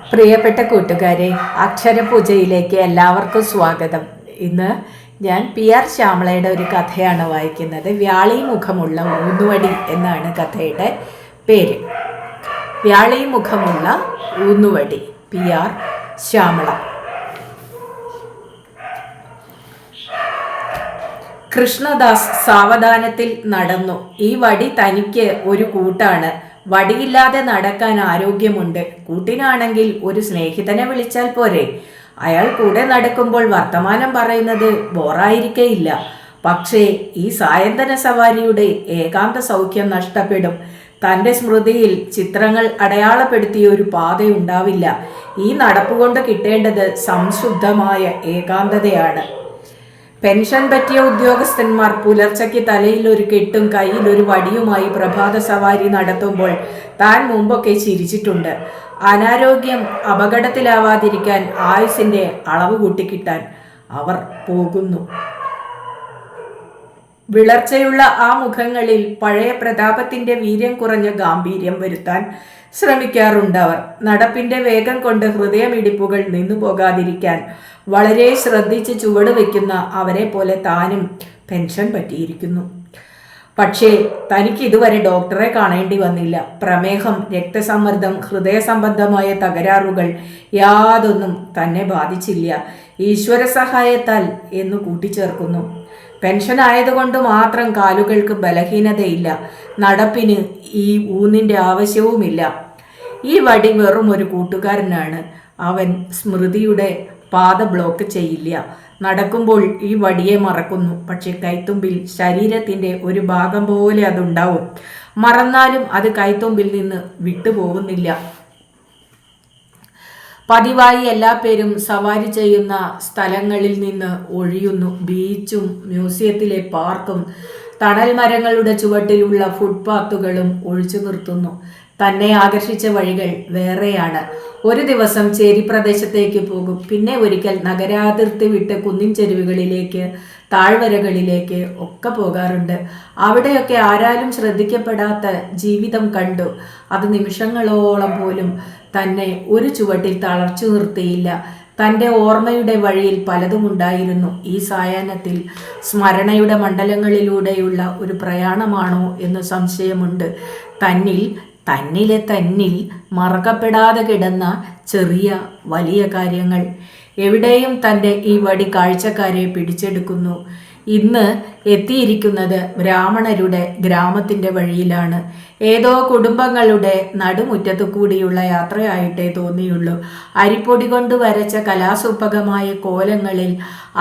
പ്രിയപ്പെട്ട കൂട്ടുകാരെ, അക്ഷരപൂജയിലേക്ക് എല്ലാവർക്കും സ്വാഗതം. ഇന്ന് ഞാൻ PR ശ്യാമളയുടെ ഒരു കഥയാണ് വായിക്കുന്നത്. വ്യാളി മുഖമുള്ള ഊന്നുവടി എന്നാണ് കഥയുടെ പേര്. വ്യാളി മുഖമുള്ള ഊന്നുവടി, PR ശ്യാമള. കൃഷ്ണദാസ് സാവധാനത്തിൽ നടന്നു. ഈ വടി തനിക്ക് ഒരു കൂട്ടാണ്. വടിയില്ലാതെ നടക്കാൻ ആരോഗ്യമുണ്ട്. കൂട്ടിനാണെങ്കിൽ ഒരു സ്നേഹിതനെ വിളിച്ചാൽ പോരെ. അയാൾ കൂടെ നടക്കുമ്പോൾ വർത്തമാനം പറയുന്നത് ബോറായിരിക്കേയില്ല. പക്ഷേ ഈ സായന്തന സവാരിയുടെ ഏകാന്ത സൗഖ്യം നഷ്ടപ്പെടും. തൻ്റെ സ്മൃതിയിൽ ചിത്രങ്ങൾ അടയാളപ്പെടുത്തിയ ഒരു പാതയുണ്ടാവില്ല. ഈ നടപ്പുകൊണ്ട് കിട്ടേണ്ടത് സംശുദ്ധമായ ഏകാന്തതയാണ്. പെൻഷൻ പറ്റിയ ഉദ്യോഗസ്ഥന്മാർ പുലർച്ചയ്ക്ക് തലയിൽ ഒരു കെട്ടും കയ്യിൽ ഒരു വടിയുമായി പ്രഭാത സവാരി നടത്തുമ്പോൾ താൻ മുമ്പൊക്കെ ചിരിച്ചിട്ടുണ്ട്. അനാരോഗ്യം അപകടത്തിലാവാതിരിക്കാൻ ആയുസിന്റെ അളവ് കൂട്ടിക്കിട്ടാൻ അവർ പോകുന്നു. വിളർച്ചയുള്ള ആ മുഖങ്ങളിൽ പഴയ പ്രതാപത്തിന്റെ വീര്യം കുറഞ്ഞ ഗാംഭീര്യം വരുത്താൻ ശ്രമിക്കാറുണ്ടവർ. നടപ്പിന്റെ വേഗം കൊണ്ട് ഹൃദയമിടിപ്പുകൾ നിന്നു പോകാതിരിക്കാൻ വളരെ ശ്രദ്ധിച്ച് ചുവട് വയ്ക്കുന്ന അവരെ പോലെ താനും പെൻഷൻ പറ്റിയിരിക്കുന്നു. പക്ഷേ തനിക്ക് ഇതുവരെ ഡോക്ടറെ കാണേണ്ടി വന്നില്ല. പ്രമേഹം, രക്തസമ്മർദ്ദം, ഹൃദയ സംബന്ധമായ തകരാറുകൾ യാതൊന്നും തന്നെ ബാധിച്ചില്ല. ഈശ്വര സഹായത്താൽ എന്ന് കൂട്ടിച്ചേർക്കുന്നു. പെൻഷൻ ആയതുകൊണ്ട് മാത്രം കാലുകൾക്ക് ബലഹീനതയില്ല. നടപ്പിന് ഈ ഊന്നിൻ്റെ ആവശ്യവുമില്ല. ഈ വടി വെറും ഒരു കൂട്ടുകാരനാണ്. അവൻ സ്മൃതിയുടെ പാത ബ്ലോക്ക് ചെയ്യില്ല. നടക്കുമ്പോൾ ഈ വടിയെ മറക്കുന്നു. പക്ഷെ കൈത്തുമ്പിൽ ശരീരത്തിൻ്റെ ഒരു ഭാഗം പോലെ അതുണ്ടാവും. മറന്നാലും അത് കൈത്തുമ്പിൽ നിന്ന് വിട്ടുപോകുന്നില്ല. പതിവായി എല്ലാ പേരും സവാരി ചെയ്യുന്ന സ്ഥലങ്ങളിൽ നിന്ന് ഒഴിയുന്നു. ബീച്ചും മ്യൂസിയത്തിലെ പാർക്കും തണൽ മരങ്ങളുടെ ചുവട്ടിലുള്ള ഫുട്പാത്തുകളും ഒഴിച്ചു നിർത്തുന്നു. തന്നെ ആകർഷിച്ച വഴികൾ വേറെയാണ്. ഒരു ദിവസം ചേരി പ്രദേശത്തേക്ക് പോകും. പിന്നെ ഒരിക്കൽ നഗരാതിർത്തി വിട്ട് കുന്നിൻ ചെരുവുകളിലേക്ക്, താഴ്വരകളിലേക്ക് ഒക്കെ പോകാറുണ്ട്. അവിടെയൊക്കെ ആരാലും ശ്രദ്ധിക്കപ്പെടാത്ത ജീവിതം കണ്ടു. അത് നിമിഷങ്ങളോളം പോലും തന്നെ ഒരു ചുവട്ടിൽ തളർച്ചു നിർത്തിയില്ല. തൻ്റെ ഓർമ്മയുടെ വഴിയിൽ പലതുമുണ്ടായിരുന്നു. ഈ സായാഹ്നത്തിൽ സ്മരണയുടെ മണ്ഡലങ്ങളിലൂടെയുള്ള ഒരു പ്രയാണമാണോ എന്ന് സംശയമുണ്ട്. തന്നിൽ മറക്കപ്പെടാതെ കിടന്ന ചെറിയ വലിയ കാര്യങ്ങൾ എവിടെയും തൻ്റെ ഈ വടി കാഴ്ചക്കാരെ പിടിച്ചെടുക്കുന്നു. ഇന്ന് എത്തിയിരിക്കുന്നത് ബ്രാഹ്മണരുടെ ഗ്രാമത്തിൻ്റെ വഴിയിലാണ്. ഏതോ കുടുംബങ്ങളുടെ നടുമുറ്റത്തു കൂടിയുള്ള യാത്രയായിട്ടേ തോന്നിയുള്ളൂ. അരിപ്പൊടി കൊണ്ട് വരച്ച കലാസൂപകമായ കോലങ്ങളിൽ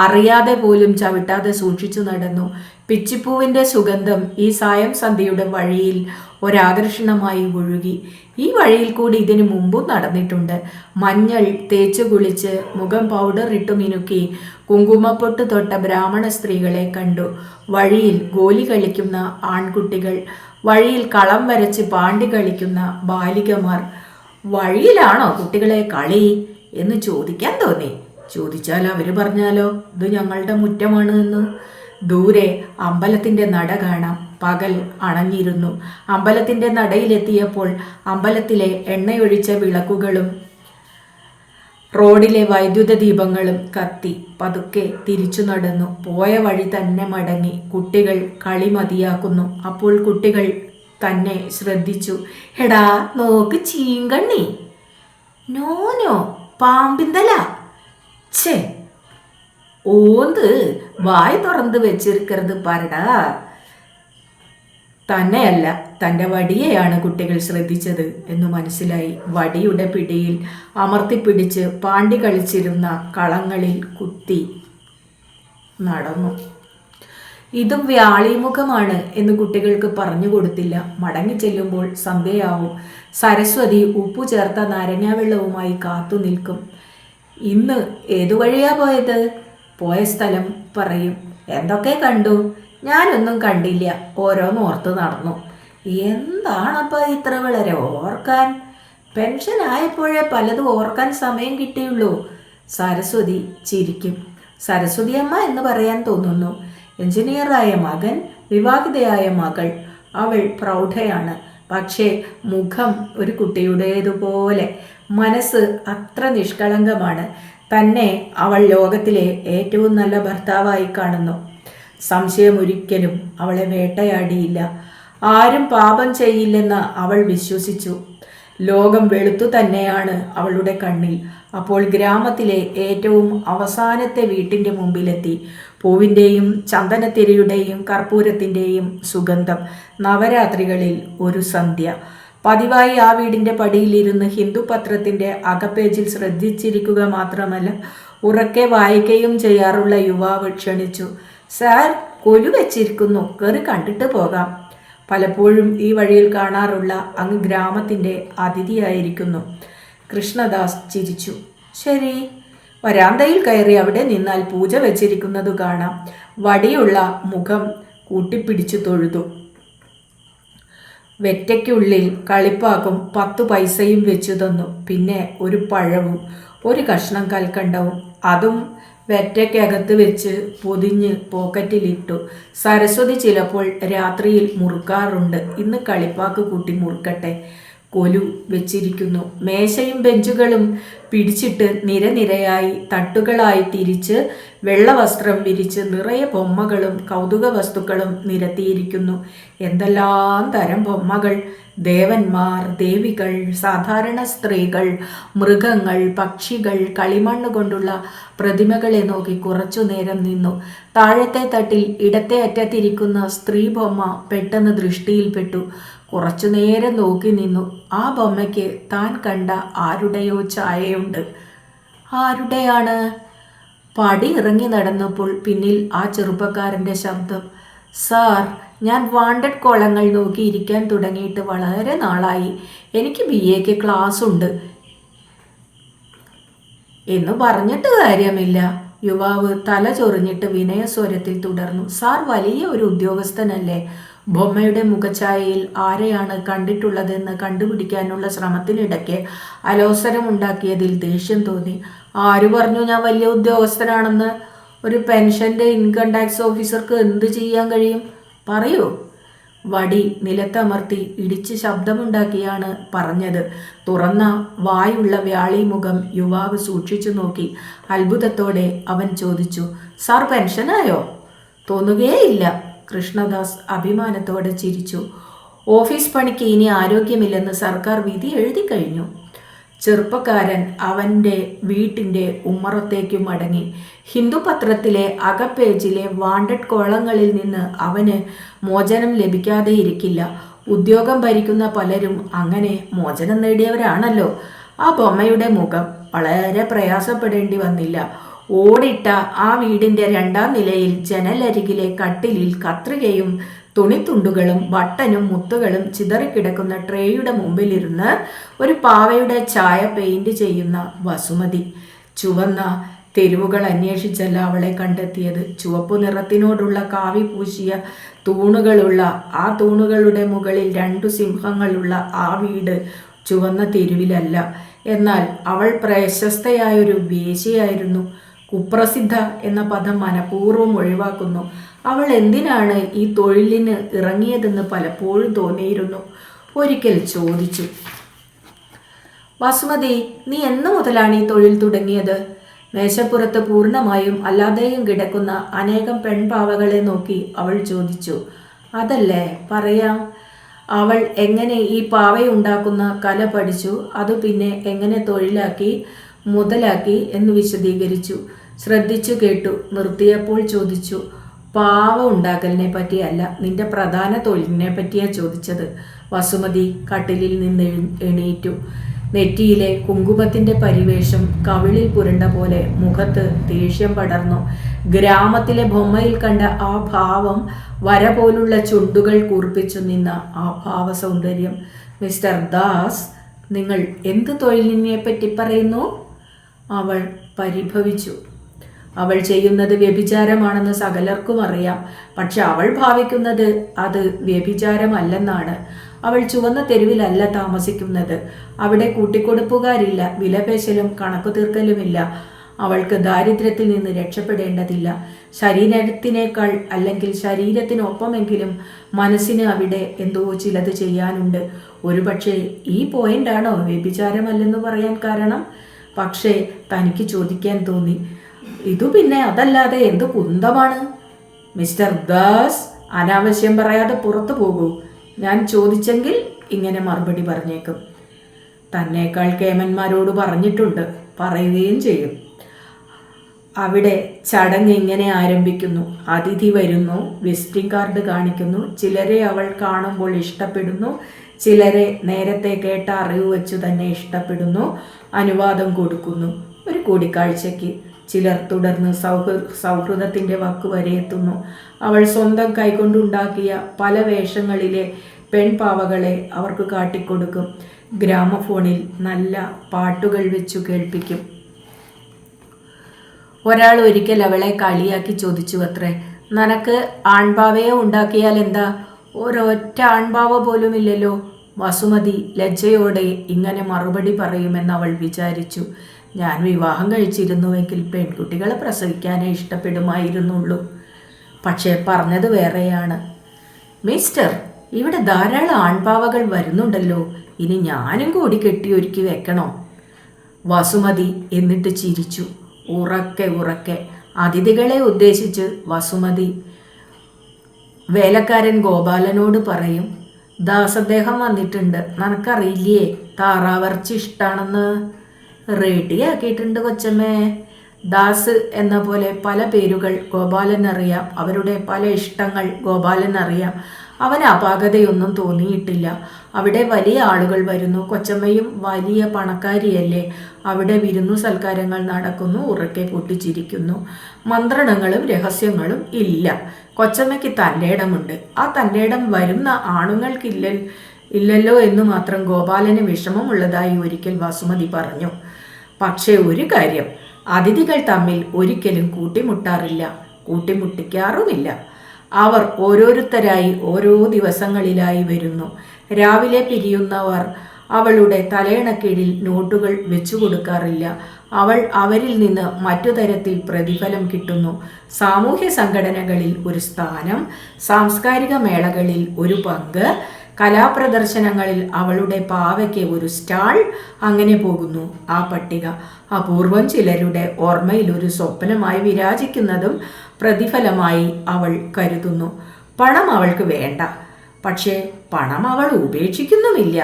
അറിയാതെ പോലും ചവിട്ടാതെ സൂക്ഷിച്ചു നടന്നു. പിച്ചിപ്പൂവിൻ്റെ സുഗന്ധം ഈ സായം സന്ധ്യയുടെ വഴിയിൽ ഒരാകർഷണമായി ഒഴുകി. ഈ വഴിയിൽ കൂടി ഇതിനു മുമ്പും നടന്നിട്ടുണ്ട്. മഞ്ഞൾ തേച്ചു കുളിച്ച് മുഖം പൗഡർ ഇട്ടു മിനുക്കി കുങ്കുമപ്പൊട്ട് തൊട്ട ബ്രാഹ്മണ സ്ത്രീകളെ കണ്ടു. വഴിയിൽ ഗോലി കളിക്കുന്ന ആൺകുട്ടികൾ, വഴിയിൽ കളം വരച്ച് പാണ്ടി കളിക്കുന്ന ബാലികമാർ. വഴിയിലാണോ കുട്ടികളെ കളി എന്ന് ചോദിക്കാൻ തോന്നി. ചോദിച്ചാൽ അവർ പറഞ്ഞാലോ ഇത് ഞങ്ങളുടെ മുറ്റമാണ് എന്ന്. ദൂരെ അമ്പലത്തിൻ്റെ നട കാണാം. പകൽ അണഞ്ഞിരുന്നു. അമ്പലത്തിൻ്റെ നടയിലെത്തിയപ്പോൾ അമ്പലത്തിലെ എണ്ണയൊഴിച്ച വിളക്കുകളും റോഡിലെ വൈദ്യുത ദീപങ്ങളും കത്തി. പതുക്കെ തിരിച്ചു നടന്നു. പോയ വഴി തന്നെ മടങ്ങി. കുട്ടികൾ കളി മതിയാക്കുന്നു. അപ്പോൾ കുട്ടികൾ തന്നെ ശ്രദ്ധിച്ചു. എടാ നോക്ക് ചീങ്കണ്ണി. നോനോ പാമ്പിന്തല. ഛേ ഓന്ത് വായ് തുറന്ന് വെച്ചിരിക്കരുത് പരടാ. തന്നെയല്ല, തൻ്റെ വടിയെയാണ് കുട്ടികൾ ശ്രദ്ധിച്ചത് എന്ന് മനസ്സിലായി. വടിയുടെ പിടിയിൽ അമർത്തിപ്പിടിച്ച് പാണ്ടി കളിച്ചിരുന്ന കളങ്ങളിൽ കുത്തി നടന്നു. ഇതും വ്യാളിമുഖമാണ് എന്ന് കുട്ടികൾക്ക് പറഞ്ഞു കൊടുത്തില്ല. മടങ്ങി ചെല്ലുമ്പോൾ സന്ധ്യയാവും. സരസ്വതി ഉപ്പു ചേർത്ത നാരങ്ങാവെള്ളവുമായി കാത്തു നിൽക്കും. ഇന്ന് ഏതു വഴിയാ പോയത്? പോയ സ്ഥലം പറയും. എന്തൊക്കെ കണ്ടു? ഞാനൊന്നും കണ്ടില്ല. ഓരോന്നോർത്ത് നടന്നു. എന്താണപ്പോൾ ഇത്ര വളരെ ഓർക്കാൻ? പെൻഷൻ ആയപ്പോഴേ പലതും ഓർക്കാൻ സമയം കിട്ടിയുള്ളൂ. സരസ്വതി ചിരിക്കും. സരസ്വതി അമ്മ എന്ന് പറയാൻ തോന്നുന്നു. എഞ്ചിനീയറായ മകൻ, വിവാഹിതയായ മകൾ. അവൾ പ്രൗഢയാണ്. പക്ഷേ മുഖം ഒരു കുട്ടിയുടേതുപോലെ. മനസ്സ് അത്ര നിഷ്കളങ്കമാണ്. തന്നെ അവൾ ലോകത്തിലെ ഏറ്റവും നല്ല ഭർത്താവായി കാണുന്നു. സംശയമൊരിക്കലും അവളെ വേട്ടയാടിയില്ല. ആരും പാപം ചെയ്യില്ലെന്ന് അവൾ വിശ്വസിച്ചു. ലോകം വെളുത്തു തന്നെയാണ് അവളുടെ കണ്ണിൽ. അപ്പോൾ ഗ്രാമത്തിലെ ഏറ്റവും അവസാനത്തെ വീട്ടിൻ്റെ മുമ്പിലെത്തി. പൂവിൻ്റെയും ചന്ദനത്തിരയുടെയും കർപ്പൂരത്തിൻ്റെയും സുഗന്ധം. നവരാത്രികളിൽ ഒരു സന്ധ്യ. പതിവായി ആ വീടിൻ്റെ പടിയിലിരുന്ന് ഹിന്ദു പത്രത്തിൻ്റെ അകപ്പേജിൽ ശ്രദ്ധിച്ചിരിക്കുക മാത്രമല്ല ഉറക്കെ വായിക്കുകയും ചെയ്യാറുള്ള യുവാവ് ക്ഷണിച്ചു. സാർ, കൊലു വെച്ചിരിക്കുന്നു, കയറി കണ്ടിട്ട് പോകാം. പലപ്പോഴും ഈ വഴിയിൽ കാണാറുള്ള അങ്ങ് ഗ്രാമത്തിൻ്റെ അതിഥിയായിരിക്കുന്നു. കൃഷ്ണദാസ് ചിരിച്ചു. ശരി, വരാന്തയിൽ കയറി അവിടെ നിന്നാൽ പൂജ വെച്ചിരിക്കുന്നത് കാണാം. വടിയുള്ള മുഖം കൂട്ടിപ്പിടിച്ചു തൊഴുതു. വെറ്റയ്ക്കുള്ളിൽ കളിപ്പാക്കും 10 പൈസയും വെച്ചു തന്നു. പിന്നെ ഒരു പഴവും ഒരു കഷ്ണം കൽക്കണ്ടവും. അതും വെറ്റയ്ക്കകത്ത് വെച്ച് പൊതിഞ്ഞ് പോക്കറ്റിലിട്ടു. സരസ്വതി ചിലപ്പോൾ രാത്രിയിൽ മുറുക്കാറുണ്ട്. ഇന്ന് കളിപ്പാക്ക് കൂട്ടി മുറുക്കട്ടെ. കൊലു വെച്ചിരിക്കുന്നു. മേശയും ബെഞ്ചുകളും പിടിച്ചിട്ട് നിരനിരയായി തട്ടുകളായി തിരിച്ച് വെള്ളവസ്ത്രം വിരിച്ച് നിറയെ ബൊമ്മകളും കൗതുക വസ്തുക്കളും നിരത്തിയിരിക്കുന്നു. എന്തെല്ലാം തരം ബൊമ്മകൾ! ദേവന്മാർ, ദേവികൾ, സാധാരണ സ്ത്രീകൾ, മൃഗങ്ങൾ, പക്ഷികൾ. കളിമണ്ണ് കൊണ്ടുള്ള പ്രതിമകളെ നോക്കി കുറച്ചു നേരം നിന്നു. താഴത്തെ തട്ടിൽ ഇടത്തെ അറ്റത്തിരിക്കുന്ന സ്ത്രീ ബൊമ്മ പെട്ടെന്ന് ദൃഷ്ടിയിൽപ്പെട്ടു. കുറച്ചു നേരം നോക്കി നിന്നു. ആ ബൊമ്മയ്ക്ക് താൻ കണ്ട ആരുടെയോ ഛായയുണ്ട്. ആരുടെയാണ്? പടി ഇറങ്ങി നടന്നപ്പോൾ പിന്നിൽ ആ ചെറുപ്പക്കാരൻ്റെ ശബ്ദം. സാർ, ഞാൻ വാണ്ടഡ് കോളങ്ങൾ നോക്കി ഇരിക്കാൻ തുടങ്ങിയിട്ട് വളരെ നാളായി. എനിക്ക് BA ക്ലാസ് ഉണ്ട് എന്ന് പറഞ്ഞിട്ട് കാര്യമില്ല. യുവാവ് തല ചൊറിഞ്ഞിട്ട് വിനയസ്വരത്തിൽ തുടർന്നു. സാർ വലിയ ഒരു ഉദ്യോഗസ്ഥനല്ലേ? ബൊമ്മയുടെ മുഖഛായയിൽ ആരെയാണ് കണ്ടിട്ടുള്ളതെന്ന് കണ്ടുപിടിക്കാനുള്ള ശ്രമത്തിനിടയ്ക്ക് അലോസരമുണ്ടാക്കിയതിൽ ദേഷ്യം തോന്നി. ആര് പറഞ്ഞു ഞാൻ വലിയ ഉദ്യോഗസ്ഥനാണെന്ന്? ഒരു പെൻഷൻ്റെ ഇൻകം ടാക്സ് ഓഫീസർക്ക് എന്ത് ചെയ്യാൻ കഴിയും? പറയൂ. വടി നിലത്തമർത്തി ഇടിച്ച് ശബ്ദമുണ്ടാക്കിയാണ് പറഞ്ഞത്. തുറന്ന വായുള്ള വ്യാളി മുഖം യുവാവ് സൂക്ഷിച്ചു നോക്കി. അത്ഭുതത്തോടെ അവൻ ചോദിച്ചു, സാർ പെൻഷനായോ? തോന്നുകയേയില്ല. കൃഷ്ണദാസ് അഭിമാനത്തോടെ ചിരിച്ചു. ഓഫീസ് പണിക്ക് ഇനി ആരോഗ്യമില്ലെന്ന് സർക്കാർ വിധി എഴുതി കഴിഞ്ഞു. ചെറുപ്പക്കാരൻ അവൻ്റെ വീട്ടിൻ്റെ ഉമ്മറത്തേക്കു മടങ്ങി. ഹിന്ദു പത്രത്തിലെ അകപ്പേജിലെ വാണ്ടഡ് കോളങ്ങളിൽ നിന്ന് അവന് മോചനം ലഭിക്കാതെ ഇരിക്കില്ല. ഉദ്യോഗം ഭരിക്കുന്ന പലരും അങ്ങനെ മോചനം നേടിയവരാണല്ലോ. ആ ബൊമ്മയുടെ മുഖം. വളരെ പ്രയാസപ്പെടേണ്ടി വന്നില്ല. ഓടിട്ട ആ വീടിൻ്റെ 2ാം നിലയിൽ ജനലരികിലെ കട്ടിലിൽ കത്രികയും തുണിത്തുണ്ടുകളും ബട്ടനും മുത്തുകളും ചിതറിക്കിടക്കുന്ന ട്രേയുടെ മുമ്പിലിരുന്ന് ഒരു പാവയുടെ ഛായ പെയിന്റ് ചെയ്യുന്ന വസുമതി. ചുവന്ന തെരുവുകൾ അന്വേഷിച്ചല്ല അവളെ കണ്ടെത്തിയത്. ചുവപ്പു നിറത്തിനോടുള്ള കാവി പൂശിയ തൂണുകളുള്ള ആ തൂണുകളുടെ മുകളിൽ 2 സിംഹങ്ങളുള്ള ആ വീട് ചുവന്ന തെരുവിലല്ല. എന്നാൽ അവൾ പ്രശസ്തയായൊരു വേശ്യയായിരുന്നു. കുപ്രസിദ്ധ എന്ന പദം മനഃപൂർവ്വം ഒഴിവാക്കുന്നു. അവൾ എന്തിനാണ് ഈ തൊഴിലിന് ഇറങ്ങിയതെന്ന് പലപ്പോഴും തോന്നിയിരുന്നു. ഒരിക്കൽ ചോദിച്ചു, വസുമതി, നീ എന്നു മുതലാണ് ഈ തൊഴിൽ തുടങ്ങിയത്? മേശപ്പുറത്ത് പൂർണ്ണമായും അല്ലാതെയും കിടക്കുന്ന അനേകം പെൺപാവകളെ നോക്കി അവൾ ചോദിച്ചു. അതല്ലേ പറയാം. അവൾ എങ്ങനെ ഈ പാവയുണ്ടാക്കുന്ന കല പഠിച്ചു, അത് പിന്നെ എങ്ങനെ തൊഴിലാക്കി മുതലാക്കി എന്ന് വിശദീകരിച്ചു. ശ്രദ്ധിച്ചു കേട്ടു. നിർത്തിയപ്പോൾ ചോദിച്ചു, പാവ ഉണ്ടാക്കലിനെ പറ്റിയല്ല, നിന്റെ പ്രധാന തൊഴിലിനെ പറ്റിയാ ചോദിച്ചത്. വസുമതി കട്ടിലിൽ നിന്ന് എണീറ്റു. നെറ്റിയിലെ കുങ്കുമത്തിൻ്റെ പരിവേഷം കവിളിൽ പുരണ്ട പോലെ മുഖത്ത് ദേഷ്യം പടർന്നു. ഗ്രാമത്തിലെ ബൊമ്മയിൽ കണ്ട ആ ഭാവം, വര പോലുള്ള ചുണ്ടുകൾ കൂർപ്പിച്ചു നിന്ന ആ ഭാവസൗന്ദര്യം. മിസ്റ്റർ ദാസ്, നിങ്ങൾ എന്ത് തൊഴിലിനെ പറ്റി പറയുന്നു? അവൾ പരിഭവിച്ചു. അവൾ ചെയ്യുന്നത് വ്യഭിചാരമാണെന്ന് സകലർക്കും അറിയാം. പക്ഷെ അവൾ ഭാവിക്കുന്നത് അത് വ്യഭിചാരമല്ലെന്നാണ്. അവൾ ചുവന്ന തെരുവിലല്ല താമസിക്കുന്നത്. അവിടെ കൂട്ടിക്കൊടുപ്പുകാരില്ല, വിലപേശലും കണക്കു തീർക്കലുമില്ല. അവൾക്ക് ദാരിദ്ര്യത്തിൽ നിന്ന് രക്ഷപ്പെടേണ്ടതില്ല. ശരീരത്തിനേക്കാൾ അല്ലെങ്കിൽ ശരീരത്തിനൊപ്പമെങ്കിലും മനസ്സിന് അവിടെ എന്തോ ചിലത് ചെയ്യാനുണ്ട്. ഒരുപക്ഷെ ഈ പോയിന്റാണോ വ്യഭിചാരമല്ലെന്ന് പറയാൻ കാരണം? പക്ഷേ തനിക്ക് ചോദിക്കാൻ തോന്നി, ഇതു പിന്നെ അതല്ലാതെ എന്ത് കുന്തമാണ്? മിസ്റ്റർ ദാസ്, അനാവശ്യം പറയാതെ പുറത്തു പോകൂ. ഞാൻ ചോദിച്ചെങ്കിൽ ഇങ്ങനെ മറുപടി പറഞ്ഞേക്കും. തന്നേക്കാൾ കേമന്മാരോട് പറഞ്ഞിട്ടുണ്ട്, പറയുകയും ചെയ്യും. അവിടെ ചടങ്ങ് ഇങ്ങനെ ആരംഭിക്കുന്നു. അതിഥി വരുന്നു, വിസിറ്റിംഗ് കാർഡ് കാണിക്കുന്നു. ചിലരെ അവൾ കാണുമ്പോൾ ഇഷ്ടപ്പെടുന്നു, ചിലരെ നേരത്തെ കേട്ട അറിവ് വെച്ചു തന്നെ ഇഷ്ടപ്പെടുന്നു. അനുവാദം കൊടുക്കുന്നു ഒരു കൂടിക്കാഴ്ചയ്ക്ക്. ചിലർ തുടർന്ന് സൗഹൃദത്തിൻ്റെ വക്കുവരെ എത്തുന്നു. അവൾ സ്വന്തം കൈകൊണ്ടുണ്ടാക്കിയ പല വേഷങ്ങളിലെ പെൺപാവകളെ അവർക്ക് കാട്ടിക്കൊടുക്കും. ഗ്രാമഫോണിൽ നല്ല പാട്ടുകൾ വെച്ചു കേൾപ്പിക്കും. ഒരാൾ ഒരിക്കൽ അവളെ കളിയാക്കി ചോദിച്ചു അത്രേ, നിനക്ക് ആൺപാവയെ ഉണ്ടാക്കിയാൽ എന്താ? ഒരൊറ്റ ആൺപാവ പോലുമില്ലല്ലോ. വസുമതി ലജ്ജയോടെ ഇങ്ങനെ മറുപടി പറയുമെന്ന് അവൾ വിചാരിച്ചു. ഞാൻ വിവാഹം കഴിച്ചിരുന്നുവെങ്കിൽ പെൺകുട്ടികളെ പ്രസവിക്കാനേ ഇഷ്ടപ്പെടുമായിരുന്നുള്ളൂ. പക്ഷേ പറഞ്ഞത് വേറെയാണ്. മിസ്റ്റർ, ഇവിടെ ധാരാളം ആൺപാവകൾ വരുന്നുണ്ടല്ലോ, ഇനി ഞാനും കൂടി കെട്ടിയൊരുക്കി വെക്കണോ? വസുമതി എന്നിട്ട് ചിരിച്ചു, ഉറക്കെ ഉറക്കെ. അതിഥികളെ ഉദ്ദേശിച്ച് വസുമതി വേലക്കാരൻ ഗോപാലനോട് പറയും, ദാസ് അദ്ദേഹം വന്നിട്ടുണ്ട്, നിനക്കറിയില്ലേ താറാവർച്ചി ഇഷ്ടാണെന്ന്? റെഡിയാക്കിയിട്ടുണ്ട് കൊച്ചമ്മേ. ദാസ് എന്ന പോലെ പല പേരുകൾ ഗോപാലനറിയാം. അവരുടെ പല ഇഷ്ടങ്ങൾ ഗോപാലനറിയാം. അവന് അപാകതയൊന്നും തോന്നിയിട്ടില്ല. അവിടെ വലിയ ആളുകൾ വരുന്നു. കൊച്ചമ്മയും വലിയ പണക്കാരിയല്ലേ. അവിടെ വിരുന്നു സൽക്കാരങ്ങൾ നടക്കുന്നു. ഉറക്കെ പൊട്ടിച്ചിരിക്കുന്നു. മന്ത്രണങ്ങളും രഹസ്യങ്ങളും ഇല്ല. കൊച്ചമ്മയ്ക്ക് തൻ്റെ ഇടമുണ്ട്. ആ തൻ്റെ ഇടം വരുന്ന ആണുങ്ങൾക്കില്ലല്ലോ എന്ന് മാത്രം ഗോപാലന് വിഷമമുള്ളതായി ഒരിക്കൽ വസുമതി പറഞ്ഞു. പക്ഷേ ഒരു കാര്യം, അതിഥികൾ തമ്മിൽ ഒരിക്കലും കൂട്ടിമുട്ടാറില്ല, കൂട്ടിമുട്ടിക്കാറുമില്ല. അവർ ഓരോരുത്തരായി ഓരോ ദിവസങ്ങളിലായി വരുന്നു. രാവിലെ പിരിയുന്നവർ അവളുടെ തലയിണക്കീഴിൽ നോട്ടുകൾ വെച്ചു കൊടുക്കാറില്ല. അവരിൽ നിന്ന് മറ്റു തരത്തിൽ പ്രതിഫലം കിട്ടുന്നു. സാമൂഹ്യ സംഘടനകളിൽ ഒരു സ്ഥാനം, സാംസ്കാരിക മേളകളിൽ ഒരു പങ്ക്, കലാപ്രദർശനങ്ങളിൽ അവളുടെ പാവയ്ക്ക് ഒരു സ്റ്റാൾ. അങ്ങനെ പോകുന്നു ആ പട്ടിക. അപൂർവം ചിലരുടെ ഓർമ്മയിൽ ഒരു സ്വപ്നമായി വിരാജിക്കുന്നതും പ്രതിഫലമായി അവൾ കരുതുന്നു. പണം അവൾക്ക് വേണ്ട, പക്ഷേ പണം അവൾ ഉപേക്ഷിക്കുന്നുമില്ല.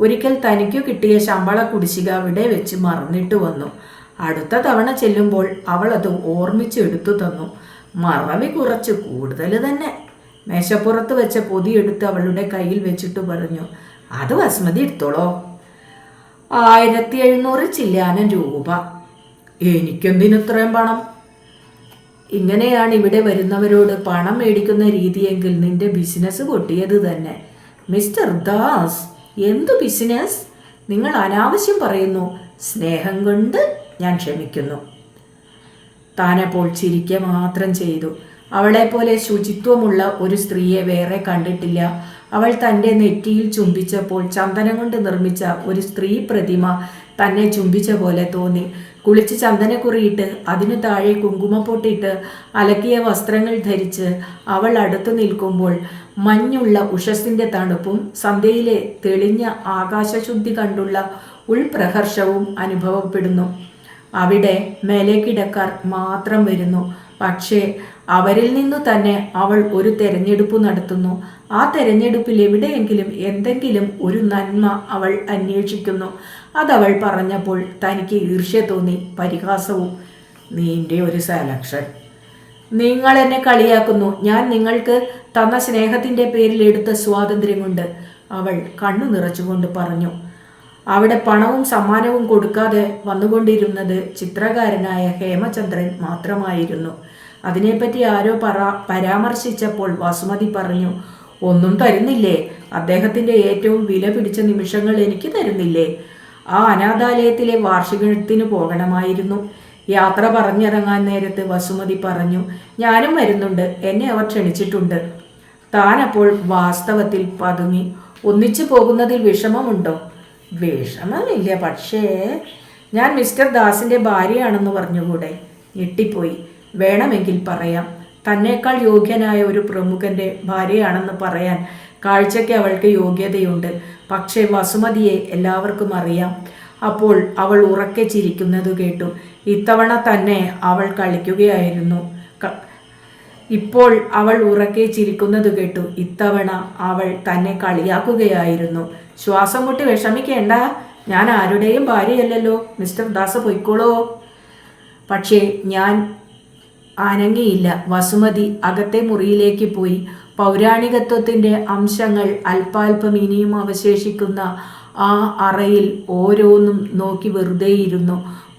ഒരിക്കൽ തനിക്കു കിട്ടിയ ശമ്പള കുടിശ്ശിക അവിടെ വെച്ച് മറന്നിട്ട് വന്നു. അടുത്ത തവണ ചെല്ലുമ്പോൾ അവൾ അത് ഓർമ്മിച്ചെടുത്തു തന്നു. മറവി കുറച്ച് കൂടുതൽ തന്നെ. മേശപ്പുറത്ത് വെച്ച പൊതിയെടുത്ത് അവളുടെ കയ്യിൽ വെച്ചിട്ട് പറഞ്ഞു, അത് വസുമതി എടുത്തോളോ. 1700 ചില്ലാനം രൂപ. എനിക്കെന്തിനിത്രയും പണം? ഇങ്ങനെയാണ് ഇവിടെ വരുന്നവരോട് പണം മേടിക്കുന്ന രീതിയെങ്കിൽ നിന്റെ ബിസിനസ് പൊട്ടിയത് തന്നെ. മിസ്റ്റർ ദാസ്, എന്തു ബിസിനസ്? നിങ്ങൾ അനാവശ്യം പറയുന്നു. സ്നേഹം കൊണ്ട് ഞാൻ ക്ഷമിക്കുന്നു. താനപ്പോൾ ചിരിക്കുക മാത്രം ചെയ്തു. അവളെപ്പോലെ ശുചിത്വമുള്ള ഒരു സ്ത്രീയെ വേറെ കണ്ടിട്ടില്ല. അവൾ തൻ്റെ നെറ്റിയിൽ ചുംബിച്ചപ്പോൾ ചന്ദനം കൊണ്ട് നിർമ്മിച്ച ഒരു സ്ത്രീ പ്രതിമ തന്നെ ചുംബിച്ച പോലെ തോന്നി. കുളിച്ച് ചന്ദനക്കുറിയിട്ട് അതിനു താഴെ കുങ്കുമപ്പൊട്ടിട്ട് അലക്കിയ വസ്ത്രങ്ങൾ ധരിച്ച് അവൾ അടുത്തു നിൽക്കുമ്പോൾ മഞ്ഞുള്ള ഉഷസ്സിൻ്റെ തണുപ്പും സന്ധ്യയിലെ തെളിഞ്ഞ ആകാശശുദ്ധി കണ്ടുള്ള ഉൾപ്രഹർഷവും അനുഭവപ്പെടുന്നു. അവിടെ മേലേക്കിടക്കാർ മാത്രം വരുന്നു. പക്ഷേ അവരിൽ നിന്നു തന്നെ അവൾ ഒരു തെരഞ്ഞെടുപ്പ് നടത്തുന്നു. ആ തെരഞ്ഞെടുപ്പിൽ എവിടെയെങ്കിലും എന്തെങ്കിലും ഒരു നന്മ അവൾ അന്വേഷിക്കുന്നു. അതവൾ പറഞ്ഞപ്പോൾ തനിക്ക് ഈർഷ്യ തോന്നി, പരിഹാസവും. നീൻ്റെ ഒരു സെലക്ഷൻ. നിങ്ങൾ എന്നെ കളിയാക്കുന്നു. ഞാൻ നിങ്ങൾക്ക് തന്ന സ്നേഹത്തിൻ്റെ പേരിൽ എടുത്ത സ്വാതന്ത്ര്യം കൊണ്ട്, അവൾ കണ്ണു നിറച്ചുകൊണ്ട് പറഞ്ഞു. അവിടെ പണവും സമ്മാനവും കൊടുക്കാതെ വന്നുകൊണ്ടിരുന്നത് ചിത്രകാരനായ ഹേമചന്ദ്രൻ മാത്രമായിരുന്നു. അതിനെപ്പറ്റി ആരോ പരാമർശിച്ചപ്പോൾ വസുമതി പറഞ്ഞു, ഒന്നും തരുന്നില്ലേ? അദ്ദേഹത്തിൻ്റെ ഏറ്റവും വില പിടിച്ച നിമിഷങ്ങൾ എനിക്ക് തരുന്നില്ലേ? ആ അനാഥാലയത്തിലെ വാർഷികത്തിന് പോകണമായിരുന്നു. യാത്ര പറഞ്ഞിറങ്ങാൻ നേരത്ത് വസുമതി പറഞ്ഞു, ഞാനും വരുന്നുണ്ട്, എന്നെ അവർ ക്ഷണിച്ചിട്ടുണ്ട്. താനപ്പോൾ വാസ്തവത്തിൽ പതുങ്ങി. ഒന്നിച്ചു പോകുന്നതിൽ വിഷമമുണ്ടോ? വിഷമമില്ല, പക്ഷേ ഞാൻ മിസ്റ്റർ ദാസിൻ്റെ ഭാര്യയാണെന്ന് പറഞ്ഞുകൂടെ? ഞെട്ടിപ്പോയി. വേണമെങ്കിൽ പറയാം. തന്നേക്കാൾ യോഗ്യനായ ഒരു പ്രമുഖൻ്റെ ഭാര്യയാണെന്ന് പറയാൻ കാഴ്ചയ്ക്ക് അവൾക്ക് യോഗ്യതയുണ്ട്. പക്ഷേ വസുമതിയെ എല്ലാവർക്കും അറിയാം. അപ്പോൾ അവൾ ഉറക്കെ ചിരിക്കുന്നത് കേട്ടു. ഇത്തവണ തന്നെ അവൾ കളിക്കുകയായിരുന്നു. ഇപ്പോൾ അവൾ ഉറക്കെ ചിരിക്കുന്നത് കേട്ടു. ഇത്തവണ അവൾ തന്നെ കളിയാക്കുകയായിരുന്നു. ശ്വാസം മുട്ടി വിഷമിക്കേണ്ട, ഞാൻ ആരുടെയും ഭാര്യയല്ലല്ലോ. മിസ്റ്റർ ദാസ് പൊയ്ക്കോളൂ. പക്ഷേ ഞാൻ അനങ്ങിയില്ല. വസുമതി അകത്തെ മുറിയിലേക്ക് പോയി. പൗരാണികത്വത്തിൻ്റെ അംശങ്ങൾ അല്പാൽപം ഇനിയും അവശേഷിക്കുന്ന ആ അറയിൽ ഓരോന്നും നോക്കി വെറുതെയിരുന്നു.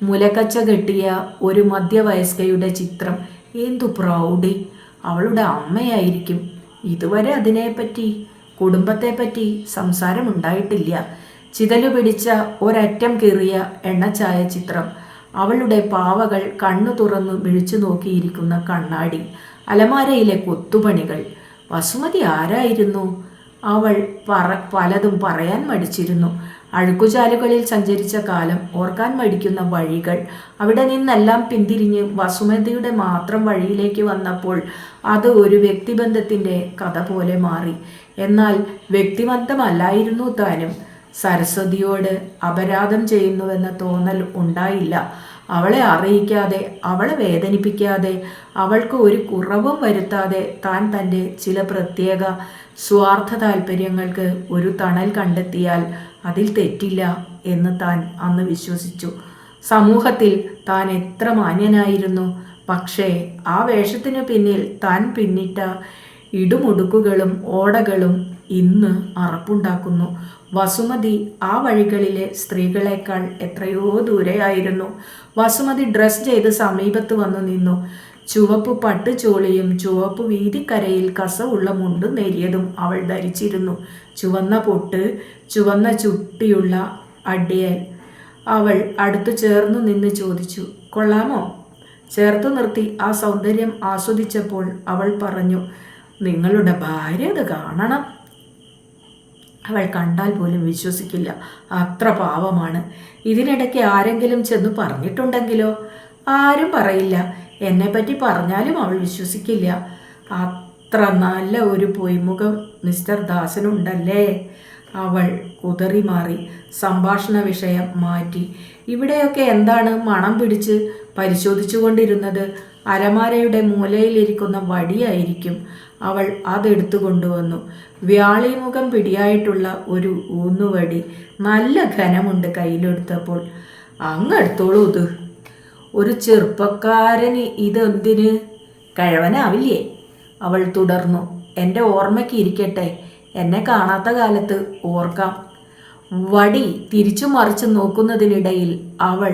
മുലക്കച്ച കെട്ടിയ ഒരു മധ്യവയസ്കയുടെ ചിത്രം. എന്തു പ്രൗഢി! അവളുടെ അമ്മയായിരിക്കും. ഇതുവരെ അതിനെപ്പറ്റി, കുടുംബത്തെപ്പറ്റി സംസാരമുണ്ടായിട്ടില്ല. ചിതലു പിടിച്ച ഒരറ്റം കീറിയ എണ്ണച്ചായ ചിത്രം, അവളുടെ പാവകൾ കണ്ണു തുറന്നു മിഴിച്ചു നോക്കിയിരിക്കുന്ന കണ്ണാടി, അലമാരയിലെ കൊത്തുപണികൾ. വസുമതി ആരായിരുന്നു? അവൾ പലതും പറയാൻ മടിച്ചിരുന്നു. അഴുക്കുചാലുകളിൽ സഞ്ചരിച്ച കാലം, ഓർക്കാൻ മടിക്കുന്ന വഴികൾ. അവിടെ നിന്നെല്ലാം പിന്തിരിഞ്ഞ് വസുമതിയുടെ മാത്രം വഴിയിലേക്ക് വന്നപ്പോൾ അത് ഒരു വ്യക്തിബന്ധത്തിൻ്റെ കഥ പോലെ മാറി. എന്നാൽ വ്യക്തിബന്ധമല്ലായിരുന്നു താനും. സരസ്വതിയോട് അപരാധം ചെയ്യുന്നുവെന്ന തോന്നൽ ഉണ്ടായില്ല. അവളെ അറിയിക്കാതെ, അവളെ വേദനിപ്പിക്കാതെ, അവൾക്ക് ഒരു കുറവും വരുത്താതെ താൻ തൻ്റെ ചില പ്രത്യേക സ്വാർത്ഥ താല്പര്യങ്ങൾക്ക് ഒരു തണൽ കണ്ടെത്തിയാൽ അതിൽ തെറ്റില്ല എന്ന് താൻ അന്ന് വിശ്വസിച്ചു. സമൂഹത്തിൽ താൻ എത്ര മാന്യനായിരുന്നു. പക്ഷേ ആ വേഷത്തിനു പിന്നിൽ താൻ പിന്നിട്ട ഇടുമുടുക്കുകളും ഓടകളും ഇന്ന് അറപ്പുണ്ടാക്കുന്നു. വസുമതി ആ വഴികളിലെ സ്ത്രീകളെക്കാൾ എത്രയോ ദൂരെയായിരുന്നു. വസുമതി ഡ്രസ് ചെയ്ത് സമീപത്ത് വന്നു നിന്നു. ചുവപ്പ് പട്ടുചോളിയും ചുവപ്പ് വീതിക്കരയിൽ കസവുള്ള മുണ്ടും നേരിയതും അവൾ ധരിച്ചിരുന്നു. ചുവന്ന പൊട്ട്, ചുവന്ന ചുട്ടിയുള്ള അടിയൽ. അവൾ അടുത്തു ചേർന്നു നിന്ന് ചോദിച്ചു, കൊള്ളാമോ? ചേർത്തു നിർത്തി ആ സൗന്ദര്യം ആസ്വദിച്ചപ്പോൾ അവൾ പറഞ്ഞു, നിങ്ങളുടെ ഭാര്യ അത് കാണണം. അവൾ കണ്ടാൽ പോലും വിശ്വസിക്കില്ല. അത്ര പാവമാണ്. ഇതിനിടയ്ക്ക് ആരെങ്കിലും ചെന്ന് പറഞ്ഞിട്ടുണ്ടെങ്കിലോ? ആരും പറയില്ല. എന്നെപ്പറ്റി പറഞ്ഞാലും അവൾ വിശ്വസിക്കില്ല. അത്ര നല്ല ഒരു പൊയ്മുഖം മിസ്റ്റർ ദാസനുണ്ടല്ലേ? അവൾ കുതറി മാറി. സംഭാഷണ വിഷയം മാറ്റി. ഇവിടെയൊക്കെ എന്താണ് മണം പിടിച്ച് പരിശോധിച്ചു കൊണ്ടിരുന്നത്? അലമാരയുടെ മൂലയിലിരിക്കുന്ന വടിയായിരിക്കും. അവൾ അതെടുത്തു കൊണ്ടുവന്നു. വ്യാളിമുഖം പിടിയായിട്ടുള്ള ഒരു ഊന്നുവടി. നല്ല ഘനമുണ്ട് കയ്യിലെടുത്തപ്പോൾ. അങ്ങെടുത്തോളൂ ഇത്. ഒരു ചെറുപ്പക്കാരന് ഇതെന്തിന്? കഴിവനാവില്ലേ? അവൾ തുടർന്നു. എൻ്റെ ഓർമ്മയ്ക്ക് ഇരിക്കട്ടെ, എന്നെ കാണാത്ത കാലത്ത് ഓർക്കാം. വടി തിരിച്ചു മറിച്ച് നോക്കുന്നതിനിടയിൽ അവൾ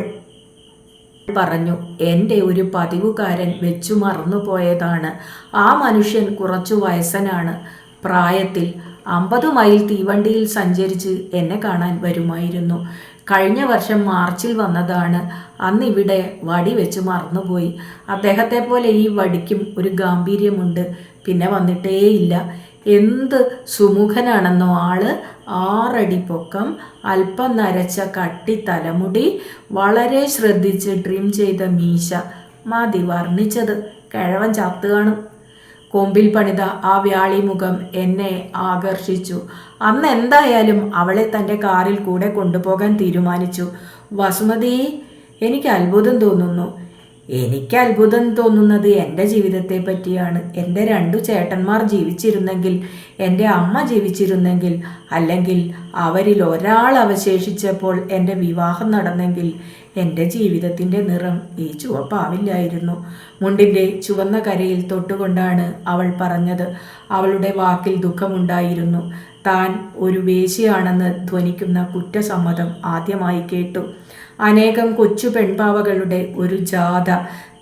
പറഞ്ഞു, എൻ്റെ ഒരു പതിവുകാരൻ വെച്ചു മറന്നുപോയതാണ്. ആ മനുഷ്യൻ കുറച്ചു വയസ്സനാണ്. പ്രായത്തിൽ 50 മൈൽ തീവണ്ടിയിൽ സഞ്ചരിച്ച് എന്നെ കാണാൻ വരുമായിരുന്നു. കഴിഞ്ഞ വർഷം മാർച്ചിൽ വന്നതാണ്. അന്നിവിടെ വടി വെച്ച് മറന്നുപോയി. അദ്ദേഹത്തെ പോലെ ഈ വടിക്കും ഒരു ഗാംഭീര്യമുണ്ട്. പിന്നെ വന്നിട്ടേയില്ല. എന്ത് സുമുഖനാണെന്നോ ആള്. 6 അടി പൊക്കം, അല്പം നരച്ച കട്ടി തലമുടി, വളരെ ശ്രദ്ധിച്ച് ട്രിം ചെയ്ത മീശ. മതി വർണ്ണിച്ചത്. കിഴവൻ ചത്തു കാണും. കൊമ്പിൽ പണിത ആ വ്യാളിമുഖം എന്നെ ആകർഷിച്ചു. അന്ന് എന്തായാലും അവളെ തൻ്റെ കാറിൽ കൂടെ കൊണ്ടുപോകാൻ തീരുമാനിച്ചു. വസുമതി, എനിക്ക് അത്ഭുതം തോന്നുന്നു. എനിക്ക് അത്ഭുതം തോന്നുന്നത് എൻ്റെ ജീവിതത്തെ പറ്റിയാണ്. എൻ്റെ 2 ചേട്ടന്മാർ ജീവിച്ചിരുന്നെങ്കിൽ, എൻ്റെ അമ്മ ജീവിച്ചിരുന്നെങ്കിൽ, അല്ലെങ്കിൽ അവരിൽ ഒരാൾ അവശേഷിച്ചപ്പോൾ എൻ്റെ വിവാഹം നടന്നെങ്കിൽ എൻ്റെ ജീവിതത്തിൻ്റെ നിറം ഈ ചുവപ്പാവില്ലായിരുന്നു. മുണ്ടിൻ്റെ ചുവന്ന കരയിൽ തൊട്ടുകൊണ്ടാണ് അവൾ പറഞ്ഞത്. അവളുടെ വാക്കിൽ ദുഃഖമുണ്ടായിരുന്നു. താൻ ഒരു വേശ്യയാണെന്ന് ധ്വനിക്കുന്ന കുറ്റസമ്മതം ആദ്യമായി കേട്ടു. അനേകം കൊച്ചു പെൺപാവകളുടെ ഒരു ജാഥ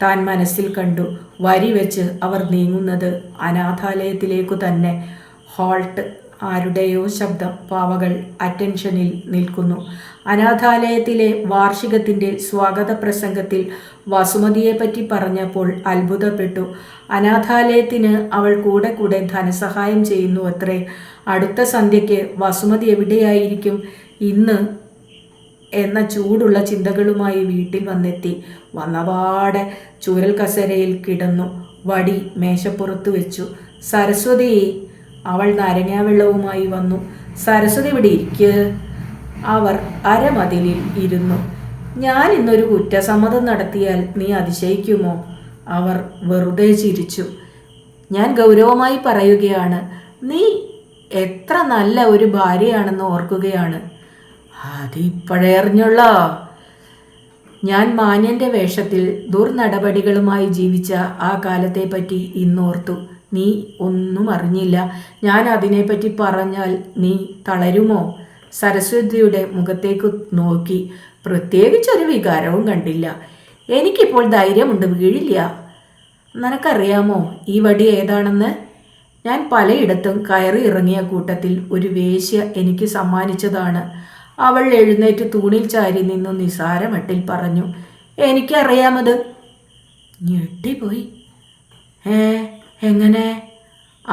താൻ മനസ്സിൽ കണ്ടു. വരി വെച്ച് അവർ നീങ്ങുന്നത് അനാഥാലയത്തിലേക്കു തന്നെ. ഹോൾട്ട്. ആരുടെയോ ശബ്ദം. പാവകൾ അറ്റൻഷനിൽ നിൽക്കുന്നു. അനാഥാലയത്തിലെ വാർഷികത്തിൻ്റെ സ്വാഗത പ്രസംഗത്തിൽ വസുമതിയെപ്പറ്റി പറഞ്ഞപ്പോൾ അത്ഭുതപ്പെട്ടു. അനാഥാലയത്തിന് അവൾ കൂടെ കൂടെ ധനസഹായം ചെയ്യുന്നു അത്രേ. അടുത്ത സന്ധ്യയ്ക്ക് വസുമതി എവിടെയായിരിക്കും? ഇന്ന് എന്ന ചൂടുള്ള ചിന്തകളുമായി വീട്ടിൽ വന്നെത്തി. വന്നപാടെ ചൂരൽ കസേരയിൽ കിടന്നു. വടി മേശപ്പുറത്ത് വെച്ചു. സരസ്വതി, അവൾ നാരങ്ങാവെള്ളവുമായി വന്നു. സരസ്വതി, ഇവിടെ ഇരിക്ക്. അവർ അരമതിലിൽ ഇരുന്നു. ഞാൻ ഇന്നൊരു കുറ്റസമ്മതം നടത്തിയാൽ നീ അതിശയിക്കുമോ? അവർ വെറുതെ ചിരിച്ചു. ഞാൻ ഗൗരവമായി പറയുകയാണ്. നീ എത്ര നല്ല ഒരു ഭാര്യയാണെന്ന് ഓർക്കുകയാണ്. അതിപ്പോഴേ അറിഞ്ഞുള്ളോ? ഞാൻ മാന്യന്റെ വേഷത്തിൽ ദുർനടപടികളുമായി ജീവിച്ച ആ കാലത്തെപ്പറ്റി ഇന്നോർത്തു. നീ ഒന്നും അറിഞ്ഞില്ല. ഞാൻ അതിനെപ്പറ്റി പറഞ്ഞാൽ നീ തളരുമോ? സരസ്വതിയുടെ മുഖത്തേക്ക് നോക്കി. പ്രത്യേകിച്ചൊരു വികാരവും കണ്ടില്ല. എനിക്കിപ്പോൾ ധൈര്യമുണ്ട്, വീഴില്ല. നിനക്കറിയാമോ ഈ വടി ഏതാണെന്ന്? ഞാൻ പലയിടത്തും കയറി ഇറങ്ങിയ കൂട്ടത്തിൽ ഒരു വേശ്യ എനിക്ക് സമ്മാനിച്ചതാണ്. അവൾ എഴുന്നേറ്റ് തൂണിൽ ചാരി നിന്നു നിസാരമട്ടിൽ പറഞ്ഞു. എനിക്കറിയാമത്. ഞെട്ടിപ്പോയി. എങ്ങനെ?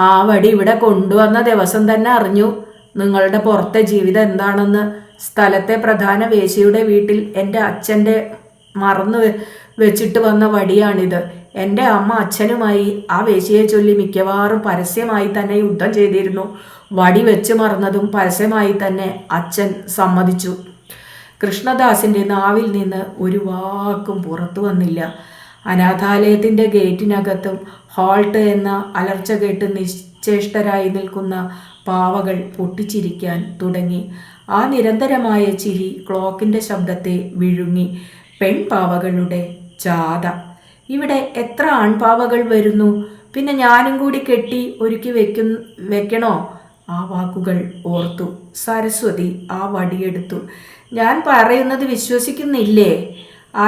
ആ വടി ഇവിടെ കൊണ്ടുവന്ന ദിവസം തന്നെ അറിഞ്ഞു നിങ്ങളുടെ പുറത്തെ ജീവിതം എന്താണെന്ന്. സ്ഥലത്തെ പ്രധാന വേശ്യയുടെ വീട്ടിൽ എൻ്റെ അച്ഛൻ്റെ മറന്നു വെച്ചിട്ട് വന്ന വടിയാണിത്. എൻ്റെ അമ്മ അച്ഛനുമായി ആ വേശ്യയെ ചൊല്ലി മിക്കവാറും പരസ്യമായി തന്നെ യുദ്ധം ചെയ്തിരുന്നു. വടി വെച്ച് മറന്നതും പരസ്യമായി തന്നെ അച്ഛൻ സമ്മതിച്ചു. കൃഷ്ണദാസിൻ്റെ നാവിൽ നിന്ന് ഒരു വാക്കും പുറത്തു വന്നില്ല. അനാഥാലയത്തിൻ്റെ ഗേറ്റിനകത്തും ഹോൾട്ട് എന്ന അലർച്ച കേട്ട് നിശ്ചേഷ്ടരായി നിൽക്കുന്ന പാവകൾ പൊട്ടിച്ചിരിക്കാൻ തുടങ്ങി. ആ നിരന്തരമായ ചിരി ക്ലോക്കിൻ്റെ ശബ്ദത്തെ വിഴുങ്ങി. പെൺപാവകളുടെ ജാഥ. ഇവിടെ എത്ര ആൺപാവകൾ വരുന്നു? പിന്നെ ഞാനും കൂടി കെട്ടി ഒരുക്കി വെക്കണോ? ആ വാക്കുകൾ ഓർത്തു. സരസ്വതി ആ വടിയെടുത്തു. ഞാൻ പറയുന്നത് വിശ്വസിക്കുന്നില്ലേ?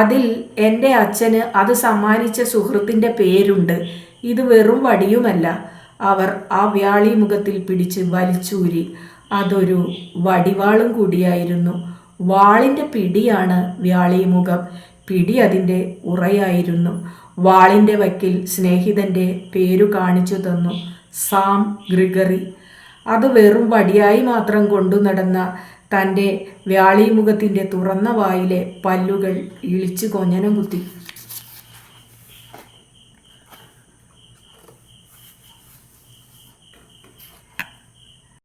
അതിൽ എൻ്റെ അച്ഛന് അത് സമ്മാനിച്ച സുഹൃത്തിൻ്റെ പേരുണ്ട്. ഇത് വെറും വടിയുമല്ല. അവർ ആ വ്യാളി മുഖത്തിൽ പിടിച്ച് വലിച്ചൂരി. അതൊരു വടിവാളും കൂടിയായിരുന്നു. വാളിൻ്റെ പിടിയാണ് വ്യാളി മുഖം. പിടി അതിൻ്റെ ഉറയായിരുന്നു. വാളിൻ്റെ വക്കിൽ സ്നേഹിതൻ്റെ പേരു കാണിച്ചു തന്നു. Sam Gregory. അത് വെറും വടിയായി മാത്രം കൊണ്ടു നടന്ന തൻ്റെ വ്യാളിമുഖത്തിൻ്റെ തുറന്ന വായിലെ പല്ലുകൾ ഇളിച്ചു കൊഞ്ഞനം കുത്തി.